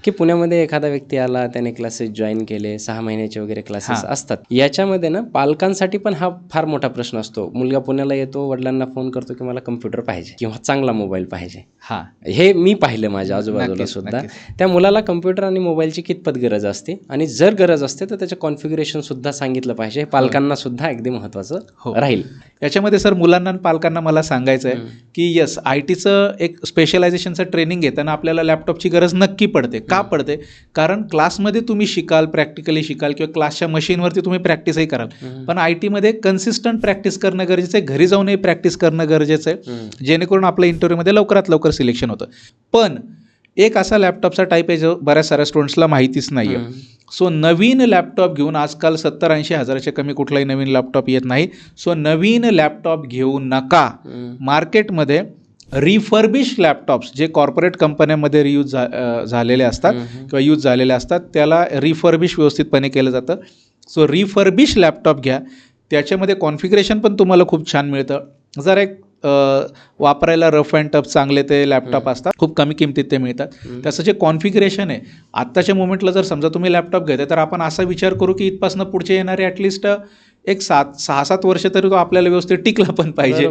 की पुण्यामध्ये एखादा व्यक्ती आला, त्याने क्लासेस जॉईन केले, 6 महिन्याचे वगैरे क्लासेस असतात. याच्यामध्ये ना पालकांसाठी पण हा फार मोठा प्रश्न असतो. मुलगा पुण्याला येतो, वडिलांना फोन करतो की मला कम्प्युटर पाहिजे किंवा चांगला मोबाईल पाहिजे. हे मी पाहिलं माझ्या आजूबाजूला सुद्धा. त्या मुलाला कम्प्युटर आणि मोबाईलची कितपत गरज असते आणि जर गरज असते तर त्याचं कॉन्फिगरेशन सुद्धा सांगितलं पाहिजे. पालकांना सुद्धा अगदी महत्त्वाचं राहील. याच्यामध्ये सर मुलांना आणि पालकांना मला सांगायचं आहे की यस, IT चं एक स्पेशलायझेशनचं ट्रेनिंग घेताना आपल्याला लॅपटॉपची गरज नक्की पडते. का पडते? कारण क्लासमध्ये तुम्ही शिकाल, प्रॅक्टिकली शिकाल किंवा क्लासच्या मशीनवरती तुम्ही प्रॅक्टिसही कराल, पण IT मध्ये कन्सिस्टंट प्रॅक्टिस करणं गरजेचं आहे. घरी जाऊनही प्रॅक्टिस करणं गरजेचं आहे, जेणेकरून आपल्या इंटरव्ह्यूमध्ये लवकरात लवकर सिलेक्शन होतं. पण एक असा लॅपटॉपचा टाईप आहे जो बऱ्याच साऱ्या स्टुडंट्सला माहितीच नाही आहे. सो नवीन लॅपटॉप घेऊन आजकाल 70-80 हजाराच्या कमी कुठलाही नवीन लॅपटॉप येत नाही. सो नवीन लॅपटॉप घेऊ नका. मार्केटमध्ये रिफर्बिश लॅपटॉप्स जे कॉर्पोरेट कंपन्यांमध्ये रियूज झालेले असतात किंवा यूज झालेले असतात, त्याला रिफर्बिश व्यवस्थितपणे केलं जातं. सो रिफर्बिश लॅपटॉप घ्या. त्याच्यामध्ये कॉन्फिगरेशन पण तुम्हाला खूप छान मिळतं. जर एक वापरायला रफ अँड टफ चांगले ते लॅपटॉप असतात, खूप कमी किमतीत ते मिळतात. त्याचं जे कॉन्फिगरेशन आहे आत्ताच्या मोमेंटला, जर समजा तुम्ही लॅपटॉप घेताय तर आपण असा विचार करू की इथपासून पुढचे येणारे ॲटलिस्ट एक 6-7 वर्ष तरी तो आपल्याला व्यवस्थित टिकला पण पाहिजे.